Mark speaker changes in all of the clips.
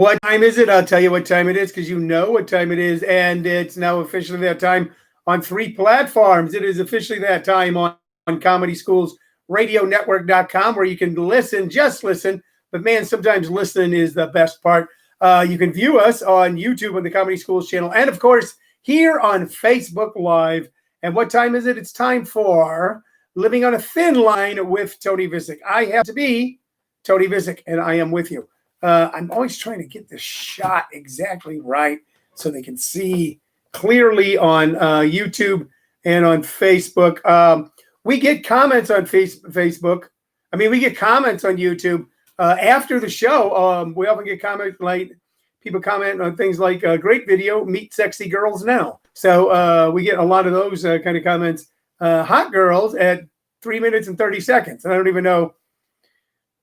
Speaker 1: What time is it? I'll tell you what time it is because you know what time it is. And it's now officially that time on three platforms. It is officially that time on Comedy Schools Radio Network.com where you can listen, just listen. But man, sometimes listening is the best part. You can view us on YouTube on the Comedy Schools channel. And of course, here on Facebook Live. And what time is it? It's time for Living on a Thin Line with Tony Vicich. I have to be Tony Vicich, and I am with you. I'm always trying to get the shot exactly right so they can see clearly on YouTube and on Facebook. We get comments on Facebook. I mean, we get comments on YouTube after the show. We often get comments like people comment on things like great video, meet sexy girls now. So we get a lot of those kind of comments. Hot girls at 3 minutes and 30 seconds. And I don't even know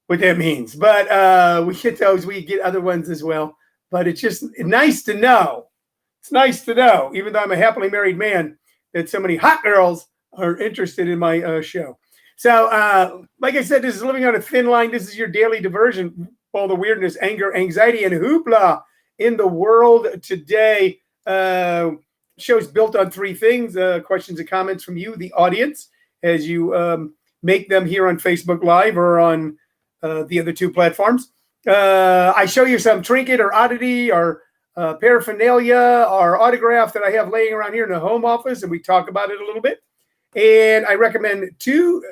Speaker 1: what that means, but we get those. We get other ones as well. But it's just nice to know. It's nice to know, even though I'm a happily married man, that so many hot girls are interested in my show. So, like I said, this is Living on a Thin Line. This is your daily diversion, all the weirdness, anger, anxiety, and hoopla in the world today. Show's built on three things: questions and comments from you, the audience, as you make them here on Facebook Live or on the other two platforms. I show you some trinket or oddity or paraphernalia or autograph that I have laying around here in the home office, and we talk about it a little bit. And I recommend two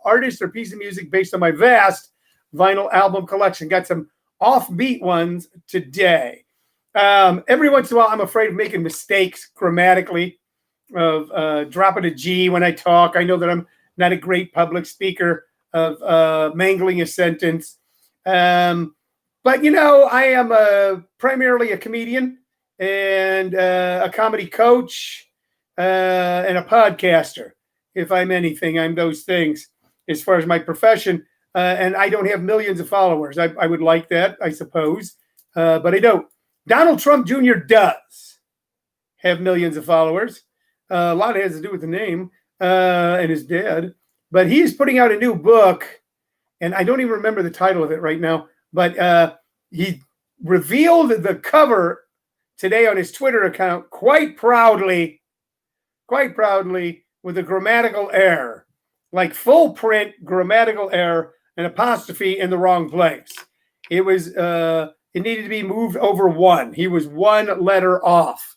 Speaker 1: artists or pieces of music based on my vast vinyl album collection. Got some offbeat ones today. Every once in a while, I'm afraid of making mistakes grammatically, of dropping a G when I talk. I know that I'm not a great public speaker, of mangling a sentence. But, you know, I am primarily a comedian and a comedy coach and a podcaster. If I'm anything, I'm those things as far as my profession. And I don't have millions of followers. I would like that, I suppose, but I don't. Donald Trump Jr. does have millions of followers. A lot has to do with the name and his dad. But he's putting out a new book, and I don't even remember the title of it right now. But he revealed the cover today on his Twitter account quite proudly, with a grammatical error, like full print grammatical error, an apostrophe in the wrong place. It was it needed to be moved over one. He was one letter off.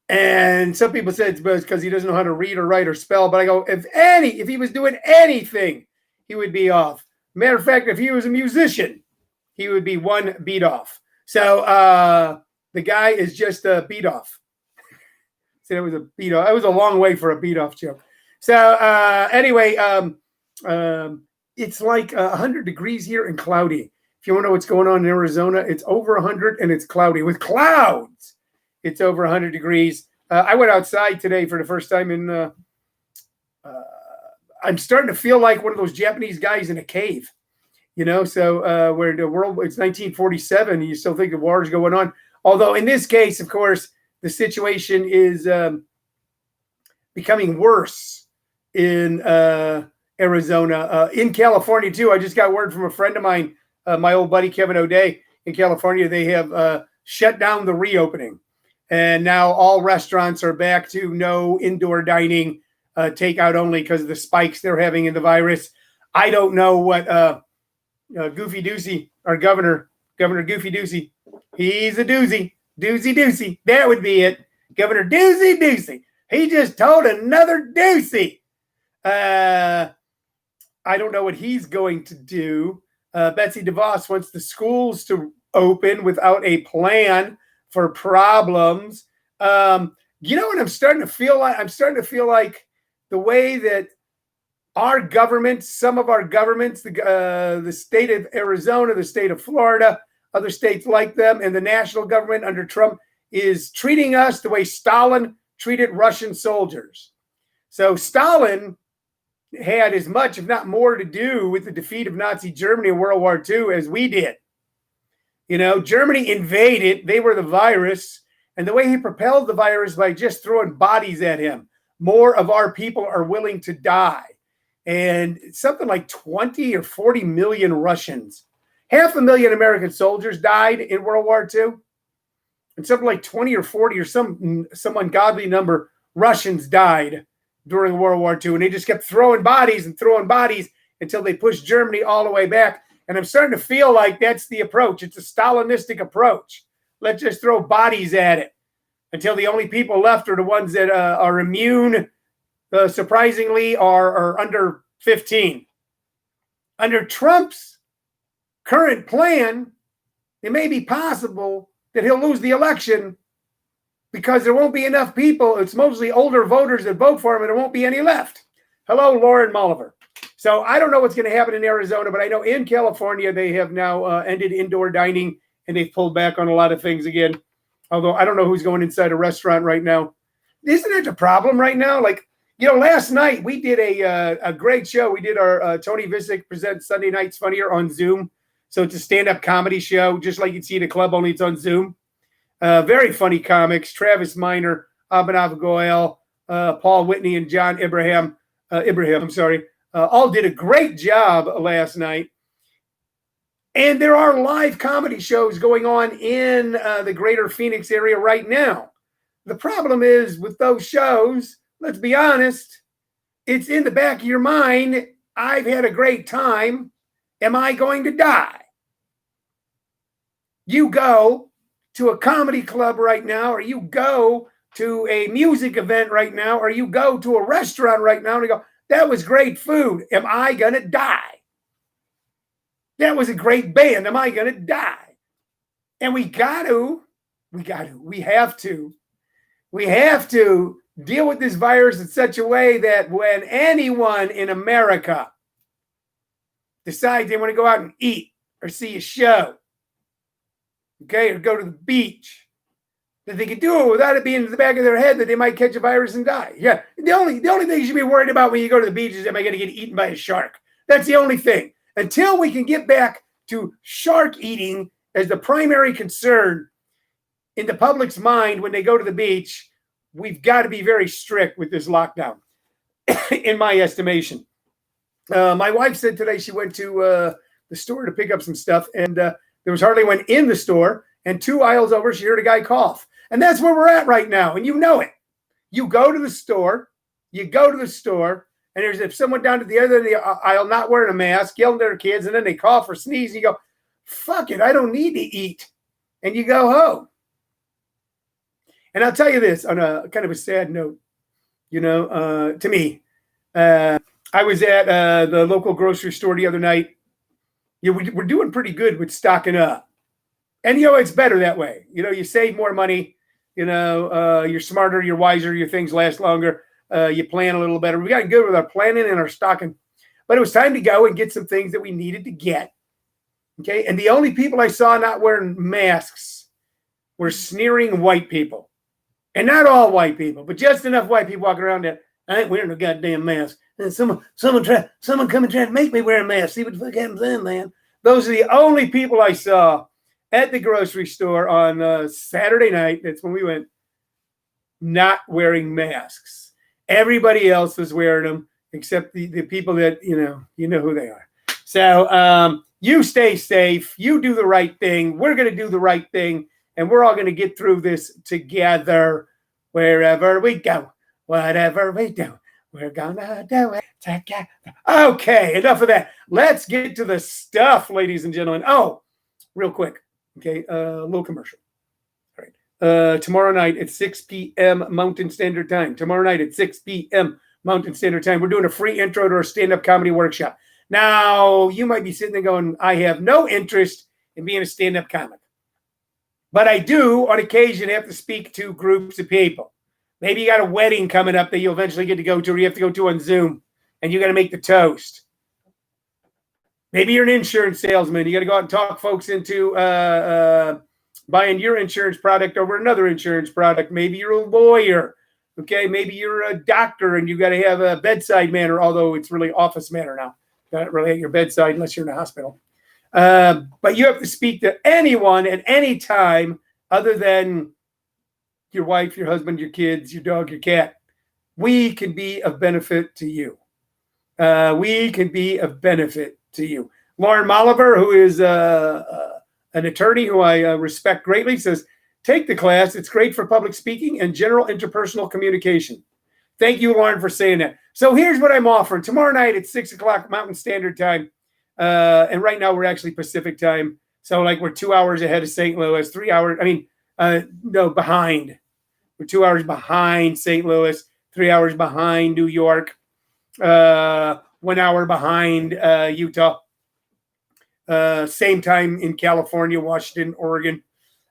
Speaker 1: And some people said it's because he doesn't know how to read or write or spell. But I go, if he was doing anything, he would be off. Matter of fact, if he was a musician, he would be one beat off. So the guy is just a beat off. So it was a beat off. It was a long way for a beat off joke. So anyway, it's like 100 degrees here and cloudy. If you want to know what's going on in Arizona, it's over 100 and it's cloudy with clouds. It's over 100 degrees. I went outside today for the first time in, I'm starting to feel like one of those Japanese guys in a cave, you know, so where the world, it's 1947, and you still think the war is going on. Although in this case, of course, the situation is becoming worse in Arizona. In California, too, I just got word from a friend of mine, my old buddy Kevin O'Day in California. They have shut down the reopening. And now all restaurants are back to no indoor dining, takeout only because of the spikes they're having in the virus. I don't know what Goofy Doocy, our Governor Goofy Doocy, he's a doozy. Doozy. That would be it. Governor Doozy. He just told another doozy. I don't know what he's going to do. Betsy DeVos wants the schools to open without a plan for problems. You know what I'm starting to feel like? I'm starting to feel like the way that our government, some of our governments, the state of Arizona, the state of Florida, other states like them, and the national government under Trump is treating us the way Stalin treated Russian soldiers. So Stalin had as much, if not more, to do with the defeat of Nazi Germany in World War II as we did. You know, Germany invaded. They were the virus. And the way he propelled the virus by just throwing bodies at him. More of our people are willing to die. And something like 20 or 40 million Russians 500,000 American soldiers died in World War II, and something like 20 or 40 or some ungodly number Russians died during World War II, and they just kept throwing bodies until they pushed Germany all the way back. And I'm starting to feel like that's the approach. It's a Stalinistic approach. Let's just throw bodies at it until the only people left are the ones that are immune, surprisingly, are under 15. Under Trump's current plan, it may be possible that he'll lose the election because there won't be enough people. It's mostly older voters that vote for him, and there won't be any left. Hello, Lauren Mulliver. So I don't know what's going to happen in Arizona, but I know in California they have now ended indoor dining, and they've pulled back on a lot of things again. Although I don't know who's going inside a restaurant right now. Isn't that the problem right now? Like, last night we did a great show. We did our Tony Vicich Presents Sunday Nights Funnier on Zoom. So it's a stand-up comedy show, just like you'd see at a club, only it's on Zoom. Very funny comics: Travis Minor, Abhinav Goyal, Paul Whitney, and John Ibrahim. All did a great job last night. And there are live comedy shows going on in the greater Phoenix area right now. The problem is with those shows, let's be honest, it's in the back of your mind. I've had a great time. Am I going to die? You go to a comedy club right now, or you go to a music event right now, or you go to a restaurant right now and you go, that was great food. Am I going to die? That was a great band. Am I going to die? And we have to deal with this virus in such a way that when anyone in America decides they want to go out and eat or see a show, or go to the beach, that they can do it without it being in the back of their head that they might catch a virus and die. Yeah, the only thing you should be worried about when you go to the beach is, am I going to get eaten by a shark? That's the only thing. Until we can get back to shark eating as the primary concern in the public's mind when they go to the beach, we've got to be very strict with this lockdown, in my estimation. My wife said today she went to the store to pick up some stuff, and there was hardly one in the store, and 2 aisles over, she heard a guy cough. And that's where we're at right now, and you know it. You go to the store, and there's someone down to the other end of the aisle not wearing a mask, yelling at their kids, and then they cough or sneeze, and you go, fuck it, I don't need to eat. And you go home. And I'll tell you this on a kind of a sad note, to me, I was at the local grocery store the other night. We're doing pretty good with stocking up. And, it's better that way. You save more money, you're smarter, you're wiser, your things last longer. You plan a little better. We got good with our planning and our stocking. But it was time to go and get some things that we needed to get. Okay. And the only people I saw not wearing masks were sneering white people. And not all white people, but just enough white people walking around that I ain't wearing a goddamn mask. And someone come and try to make me wear a mask. See what the fuck happens then, man. Those are the only people I saw at the grocery store on Saturday night. That's when we went, not wearing masks. Everybody else was wearing them, except the people that, you know who they are. So you stay safe. You do the right thing. We're going to do the right thing. And we're all going to get through this together. Wherever we go, whatever we do, we're going to do it together. Okay, enough of that. Let's get to the stuff, ladies and gentlemen. Oh, real quick. Okay, a little commercial. All right. Tomorrow night at 6 p.m. Mountain Standard Time. Tomorrow night at 6 p.m. Mountain Standard Time. We're doing a free intro to our stand-up comedy workshop. Now, you might be sitting there going, I have no interest in being a stand-up comic. But I do, on occasion, have to speak to groups of people. Maybe you got a wedding coming up that you'll eventually get to go to, or you have to go to on Zoom, and you got to make the toast. Maybe you're an insurance salesman. You got to go out and talk folks into buying your insurance product over another insurance product. Maybe you're a lawyer. Okay, maybe you're a doctor, and you got to have a bedside manner, although it's really office manner now. Not really at your bedside unless you're in a hospital. But you have to speak to anyone at any time other than your wife, your husband, your kids, your dog, your cat. We can be of benefit to you. We Lauren Molliver, who is an attorney who I respect greatly, says, take the class. It's great for public speaking and general interpersonal communication. Thank you, Lauren, for saying that. So here's what I'm offering. Tomorrow night at 6 o'clock Mountain Standard Time. And right now we're actually Pacific time. So like we're 2 hours ahead of St. Louis, 3 hours. Behind. We're 2 hours behind St. Louis, 3 hours behind New York, 1 hour behind Utah. Same time in California, Washington, Oregon.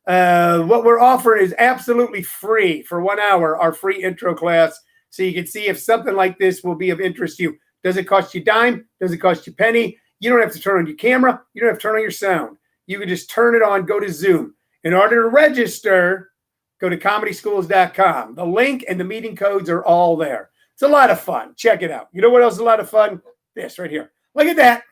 Speaker 1: What we're offering is absolutely free for 1 hour, our free intro class. So you can see if something like this will be of interest to you. Does it cost you a dime? Does it cost you a penny? You don't have to turn on your camera. You don't have to turn on your sound. You can just turn it on, go to Zoom. In order to register, go to comedyschools.com. The link and the meeting codes are all there. It's a lot of fun. Check it out. You know what else is a lot of fun? This right here. Look at that.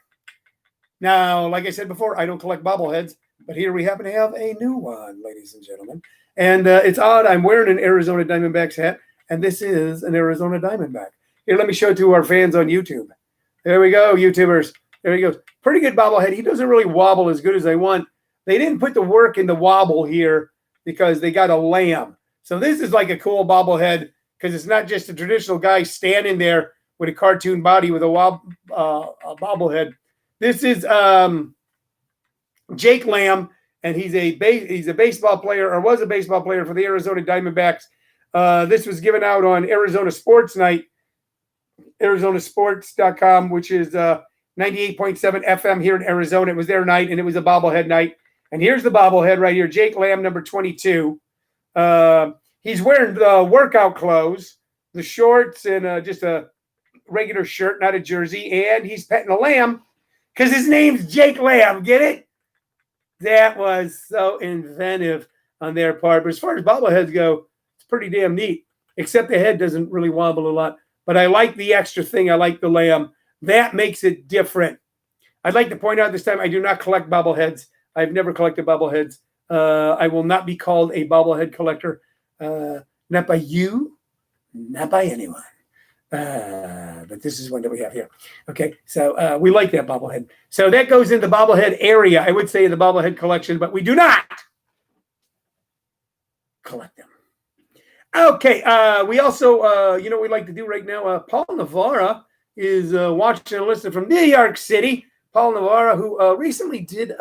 Speaker 1: Now, like I said before, I don't collect bobbleheads, but here we happen to have a new one, ladies and gentlemen. And it's odd. I'm wearing an Arizona Diamondbacks hat, and this is an Arizona Diamondback. Here, let me show it to our fans on YouTube. There we go, YouTubers. There he goes. Pretty good bobblehead. He doesn't really wobble as good as I want. They didn't put the work in the wobble here because they got a lamb. So this is like a cool bobblehead because it's not just a traditional guy standing there with a cartoon body with a bobblehead. This is Jake Lamb, and he's a baseball player, or was a baseball player for the Arizona Diamondbacks. This was given out on Arizona Sports Night, ArizonaSports.com, which is 98.7 FM here in Arizona. It was their night, and it was a bobblehead night. And here's the bobblehead right here, Jake Lamb, number 22. He's wearing the workout clothes, the shorts, and just a regular shirt, not a jersey. And he's petting a lamb because his name's Jake Lamb. Get it? That was so inventive on their part. But as far as bobbleheads go, it's pretty damn neat, except the head doesn't really wobble a lot. But I like the extra thing. I like the lamb. That makes it different. I'd like to point out this time I do not collect bobbleheads. I've never collected bobbleheads. I will not be called a bobblehead collector. Not by you, not by anyone. But this is one that we have here. Okay, so we like that bobblehead. So that goes in the bobblehead area. I would say the bobblehead collection, but we do not collect them. Okay, we also, you know what we like to do right now? Paul Navarra is watching and listening from New York City. Paul Navarra, who recently did,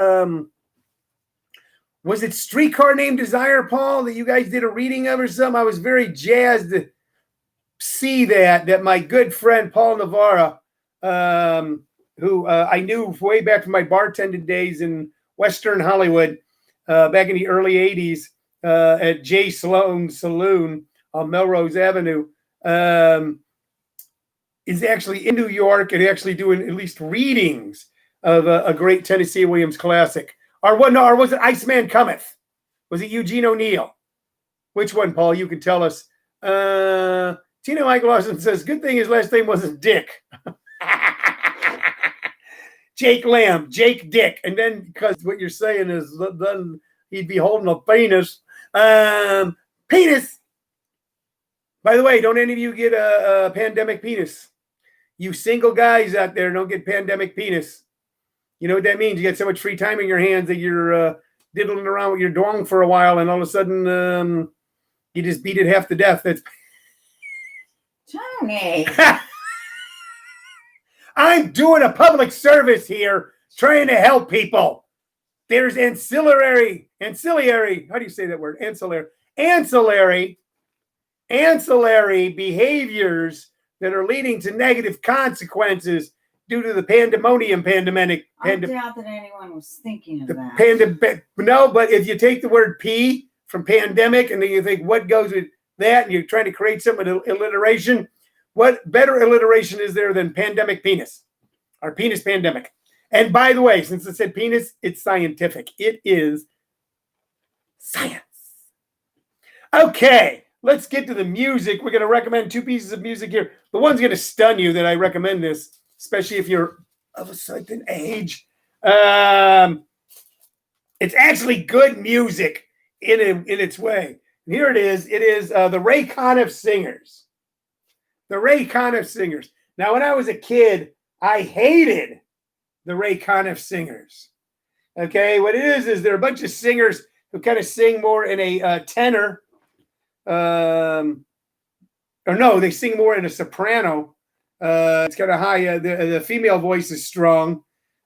Speaker 1: was it Streetcar Named Desire, Paul, that you guys did a reading of or something? I was very jazzed to see that my good friend Paul Navarra, who I knew way back from my bartending days in Western Hollywood, back in the early 80s at J. Sloan Saloon on Melrose Avenue, is actually in New York and actually doing at least readings of a great Tennessee Williams classic. Or was it Iceman Cometh? Was it Eugene O'Neill? Which one, Paul? You can tell us. Tina Mike Lawson says, good thing his last name wasn't Dick. Jake Lamb, Jake Dick. And then, because what you're saying is then he'd be holding a penis. Penis. By the way, don't any of you get a pandemic penis? You single guys out there don't get pandemic penis. You know what that means? You get so much free time in your hands that you're diddling around with your dong for a while, and all of a sudden you just beat it half to death. That's
Speaker 2: Tony.
Speaker 1: I'm doing a public service here, trying to help people. There's ancillary. How do you say that word? Ancillary behaviors that are leading to negative consequences due to the pandemic.
Speaker 2: I doubt that anyone was thinking of that.
Speaker 1: No, but if you take the word P from pandemic and then you think what goes with that, and you're trying to create some alliteration, what better alliteration is there than pandemic penis or penis pandemic? And by the way, since it said penis, it's scientific. It is science. Okay, let's get to the music. We're going to recommend two pieces of music here. The one's going to stun you that I recommend this, especially if you're of a certain age. It's actually good music in its way. And here it is. It is the Ray Conniff Singers. The Ray Conniff Singers. Now, when I was a kid, I hated the Ray Conniff Singers. Okay, what it is they're a bunch of singers who kind of sing more in a tenor. Or no, they sing more in a soprano. It's kind of high. The female voice is strong.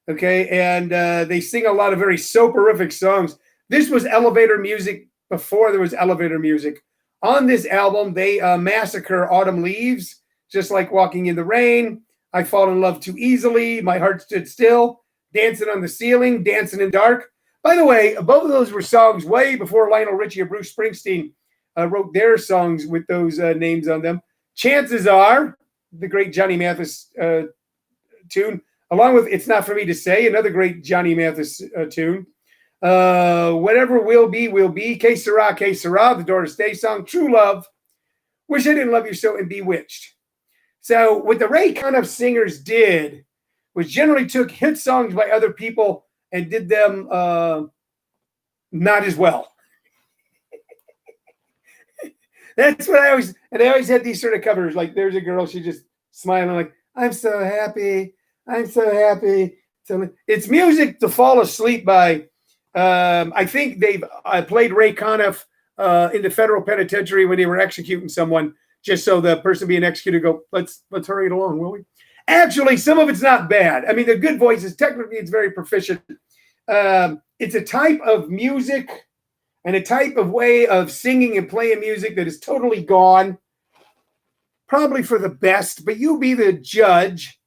Speaker 1: Okay, and they sing a lot of very soporific songs. This was elevator music before there was elevator music. On this album, they massacre Autumn Leaves, Just Like Walking in the Rain, I Fall in Love Too Easily, My Heart Stood Still, Dancing on the Ceiling, Dancing in the Dark. By the way, both of those were songs way before Lionel Richie or Bruce Springsteen wrote their songs with those names on them. Chances Are, the great Johnny Mathis tune, along with It's Not For Me to Say, another great Johnny Mathis tune. Whatever Will Be, Que Sera, the Doris Day song, True Love, Wish I Didn't Love You So, and Bewitched. So what the Ray Conniff Singers did was generally took hit songs by other people and did them not as well. That's what I always had these sort of covers. Like there's a girl, she just smiling like, I'm so happy. So it's music to fall asleep by. I think they've played Ray Conniff in the federal penitentiary when they were executing someone, just so the person being executed go, let's hurry it along, will we? Actually, some of it's not bad. I mean, the good voices, technically, it's very proficient. It's a type of music and a type of way of singing and playing music that is totally gone, probably for the best, but you be the judge.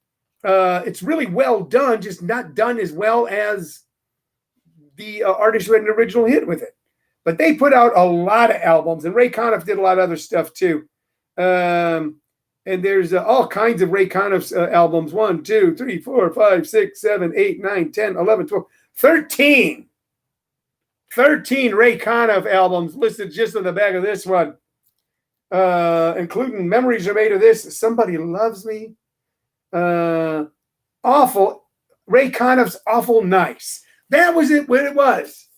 Speaker 1: It's really well done, just not done as well as the artist who had an original hit with it. But they put out a lot of albums, and Ray Conniff did a lot of other stuff too. And there's all kinds of Ray Conniff's albums. 1, 2, 3, 4, 5, 6, 7, 8, 9, 10, 11, 12, 13. 13 Ray Conniff albums listed just on the back of this one, including Memories Are Made of This, Somebody Loves Me, Awful, Ray Conniff's Awful Nice. That was it, what it was.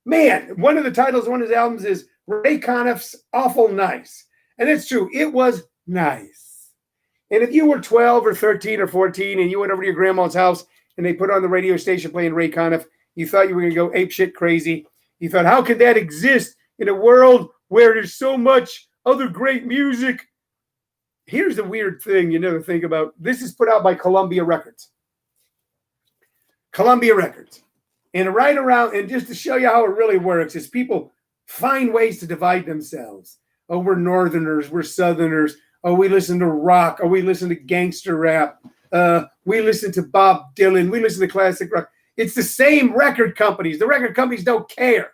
Speaker 1: Man, one of the titles of one of his albums is Ray Conniff's Awful Nice. And it's true, it was nice. And if you were 12 or 13 or 14 and you went over to your grandma's house and they put on the radio station playing Ray Conniff, you thought you were going to go apeshit crazy. You thought, how could that exist in a world where there's so much other great music? Here's the weird thing you never think about. This is put out by Columbia Records. Columbia Records. And right around, and just to show you how it really works, is people find ways to divide themselves. Oh, we're Northerners, we're Southerners. Oh, we listen to rock. Oh, we listen to gangster rap. We listen to Bob Dylan. We listen to classic rock. It's the same record companies. The record companies don't care.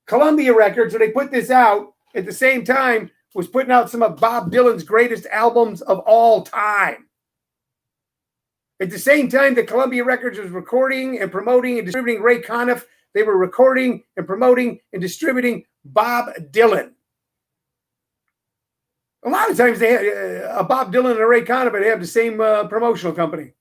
Speaker 1: Columbia Records, when they put this out, at the same time, was putting out some of Bob Dylan's greatest albums of all time. At the same time that Columbia Records was recording and promoting and distributing Ray Conniff, they were recording and promoting and distributing Bob Dylan. A lot of times they had a Bob Dylan and a Ray Conniff, but they have the same promotional company.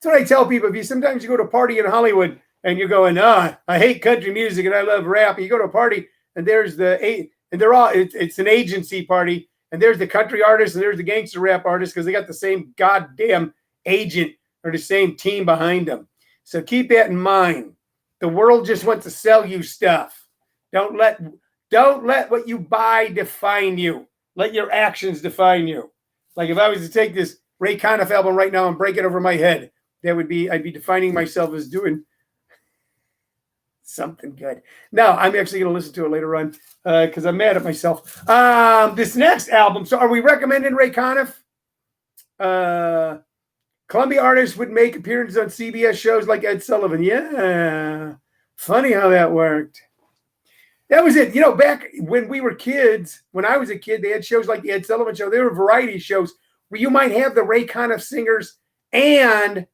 Speaker 1: That's what I tell people. If you sometimes you go to a party in Hollywood and you're going, I hate country music and I love rap. And you go to a party and there's it's an agency party, and there's the country artist and there's the gangster rap artist because they got the same goddamn agent or the same team behind them. So keep that in mind. The world just wants to sell you stuff. Don't let what you buy define you. Let your actions define you. Like if I was to take this Ray Conniff album right now and break it over my head, I'd be defining myself as doing something good. No, I'm actually going to listen to it later on because I'm mad at myself. This next album. So are we recommending Ray Conniff? Columbia artists would make appearances on CBS shows like Ed Sullivan. Yeah. Funny how that worked. That was it. You know, back when we were kids, when I was a kid, they had shows like the Ed Sullivan Show. They were variety shows where you might have the Ray Conniff Singers and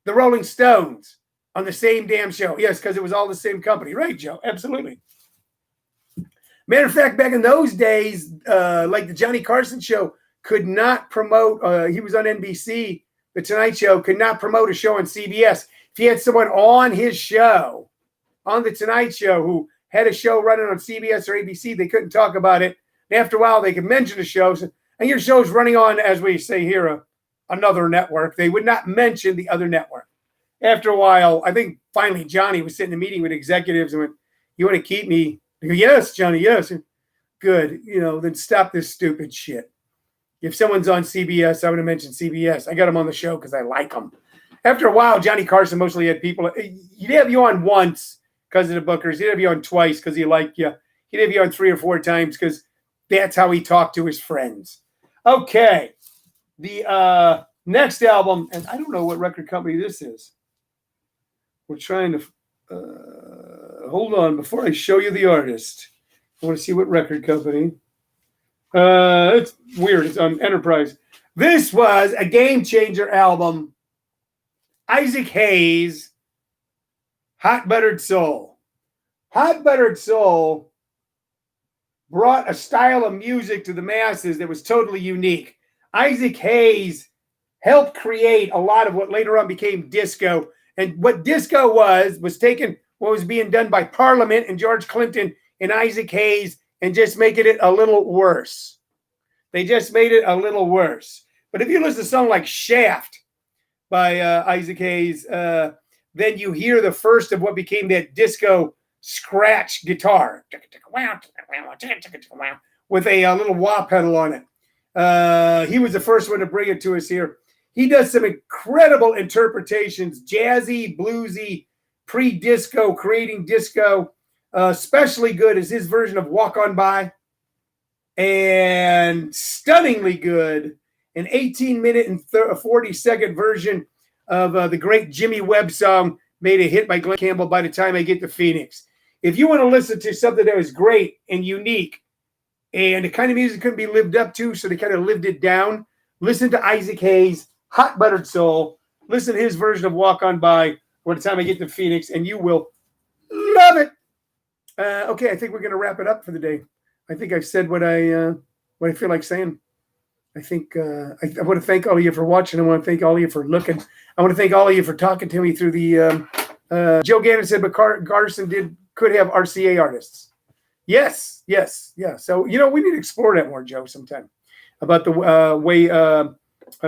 Speaker 1: the Rolling Stones on the same damn show. Yes, because it was all the same company. Right, Joe? Absolutely. Matter of fact, back in those days, like the Johnny Carson Show could not promote, he was on NBC, the Tonight Show could not promote a show on CBS. If he had someone on his show, on the Tonight Show, who had a show running on CBS or ABC, they couldn't talk about it. And after a while, they could mention the shows. And your show's running on, as we say here, another network. They would not mention the other network. after a while, I think finally Johnny was sitting in a meeting with executives and went, "You want to keep me?" I go, "Yes, Johnny, yes." Good. Then stop this stupid shit. If someone's on CBS, I would have mentioned CBS. I got him on the show because I like him. After a while, Johnny Carson mostly had people. He'd have you on once because of the bookers. He'd have you on twice because he liked you. He'd have you on 3 or 4 times because that's how he talked to his friends. Okay. The next album, and I don't know what record company this is. We're trying to hold on before I show you the artist. I want to see what record company. It's weird. It's on Enterprise. This was a Game Changer album. Isaac Hayes, Hot Buttered Soul. Hot Buttered Soul brought a style of music to the masses that was totally unique. Isaac Hayes helped create a lot of what later on became disco. And what disco was taking what was being done by Parliament and George Clinton and Isaac Hayes and just making it a little worse. They just made it a little worse. But if you listen to a song like Shaft by Isaac Hayes, then you hear the first of what became that disco scratch guitar with a little wah pedal on it. He was the first one to bring it to us here. He does some incredible interpretations, jazzy, bluesy, pre-disco, creating disco. Especially good is his version of Walk On By. And stunningly good, an 18-minute and 40-second version of the great Jimmy Webb song made a hit by Glenn Campbell, By the Time I Get to Phoenix. If you want to listen to something that was great and unique and the kind of music couldn't be lived up to, so they kind of lived it down, listen to Isaac Hayes, Hot Buttered Soul. Listen to his version of Walk On By, By the Time I Get to Phoenix, and you will love it. Okay, I think we're going to wrap it up for the day. I think I've said what I feel like saying. I think I want to thank all of you for watching. I want to thank all of you for looking. I want to thank all of you for talking to me through the. Joe Gannon said, but Garson could have RCA artists. Yes. So we need to explore that more, Joe, sometime about the way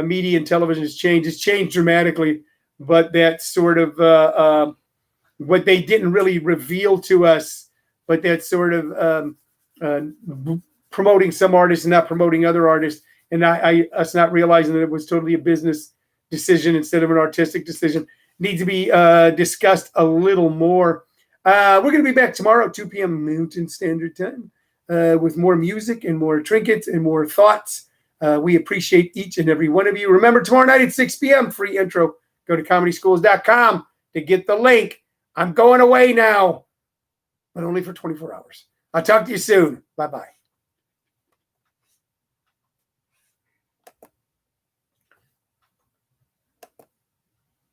Speaker 1: media and television has changed. It's changed dramatically, but that's sort of what they didn't really reveal to us. But that's sort of promoting some artists and not promoting other artists, and us not realizing that it was totally a business decision instead of an artistic decision needs to be discussed a little more. We're going to be back tomorrow at 2 p.m. Mountain Standard Time with more music and more trinkets and more thoughts. We appreciate each and every one of you. Remember, tomorrow night at 6 p.m., free intro. Go to comedyschools.com to get the link. I'm going away now, but only for 24 hours. I'll talk to you soon. Bye-bye.